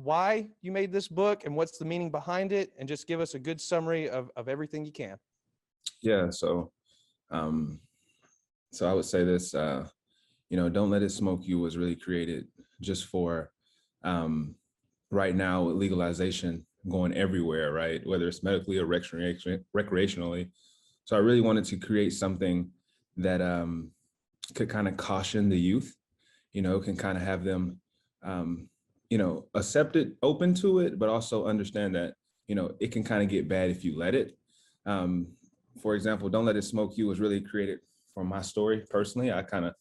why you made this book and what's the meaning behind it, and just give us a good summary of everything you can. Yeah. Um, so I would say this, Don't Let It Smoke You was really created just for right now with legalization going everywhere, right? Whether it's medically or recreationally. So I really wanted to create something that could kind of caution the youth, can kind of have them, accept it, open to it, but also understand that, it can kind of get bad if you let it. Um, for example, Don't Let It Smoke You was really created from my story personally. I kind of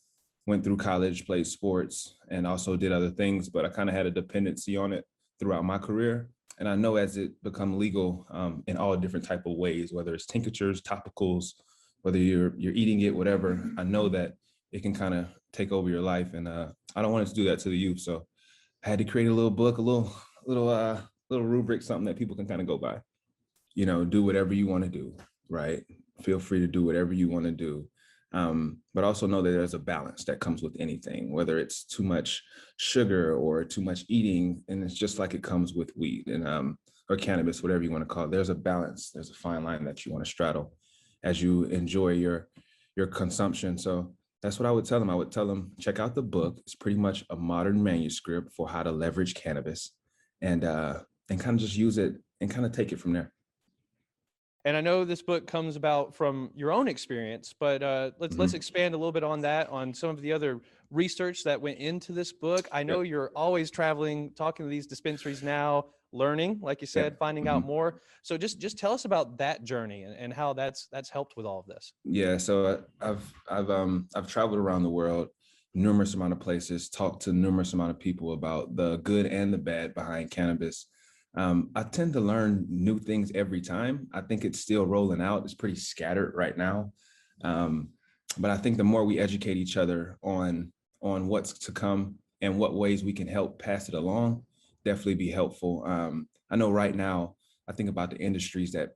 went through college, played sports, and also did other things, but I kind of had a dependency on it throughout my career. And I know as it become legal in all different type of ways, whether it's tinctures, topicals, whether you're eating it, whatever, I know that it can kind of take over your life. And I don't want it to do that to the youth. So I had to create a little book, a little rubric, something that people can kind of go by. Do whatever you want to do, right? Feel free to do whatever you want to do. But also know that there's a balance that comes with anything, whether it's too much sugar or too much eating. And it's just like it comes with weed and or cannabis, whatever you want to call it. There's a balance. There's a fine line that you want to straddle as you enjoy your consumption. So that's what I would tell them. I would tell them, check out the book. It's pretty much a modern manuscript for how to leverage cannabis and kind of just use it and kind of take it from there. And I know this book comes about from your own experience, but let's expand a little bit on that, on some of the other research that went into this book. I know you're always traveling, talking to these dispensaries now, learning, like you said, finding out more. So just tell us about that journey and how that's helped with all of this. Yeah, so I've traveled around the world, numerous amount of places, talked to numerous amount of people about the good and the bad behind cannabis. I tend to learn new things every time. I think it's still rolling out. It's pretty scattered right now. But I think the more we educate each other on what's to come and what ways we can help pass it along, definitely be helpful. I know right now, I think about the industries that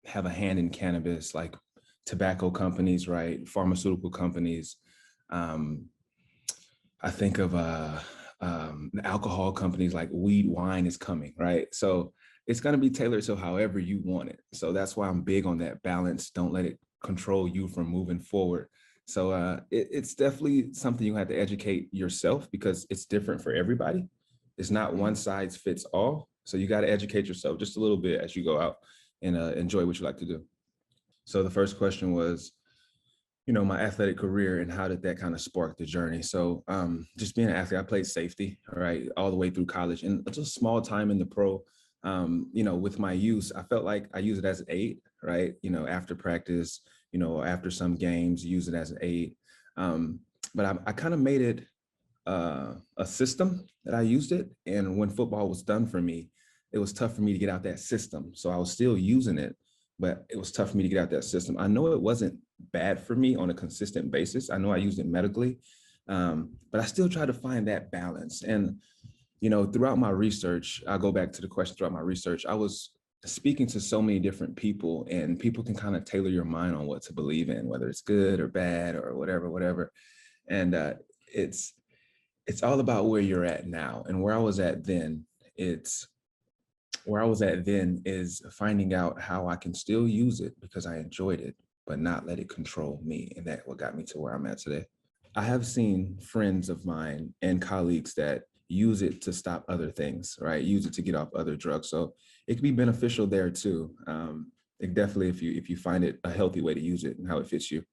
have a hand in cannabis, like tobacco companies, right? Pharmaceutical companies. I think of the alcohol companies, like weed wine is coming, right? So it's going to be tailored to however you want it. So that's why I'm big on that balance. Don't let it control you from moving forward. So it's definitely something you have to educate yourself because it's different for everybody. It's not one size fits all. So you got to educate yourself just a little bit as you go out and enjoy what you like to do. So the first question was, my athletic career and how did that kind of spark the journey? So just being an athlete, I played safety, all right, all the way through college and just small time in the pro. With my use, I felt like I use it as an aid, right? After practice, after some games, use it as an aid. But I kind of made it a system that I used it. And when football was done for me, it was tough for me to get out that system. So I was still using it, but it was tough for me to get out that system. I know it wasn't bad for me on a consistent basis. I know I used it medically, but I still try to find that balance. And, throughout my research, I'll go back to the question throughout my research, I was speaking to so many different people and people can kind of tailor your mind on what to believe in, whether it's good or bad or whatever. And it's all about where you're at now. And where I was at then, is finding out how I can still use it because I enjoyed it, but not let it control me. And that's what got me to where I'm at today. I have seen friends of mine and colleagues that use it to stop other things, right? Use it to get off other drugs. So it can be beneficial there too. It definitely, if you find it a healthy way to use it and how it fits you.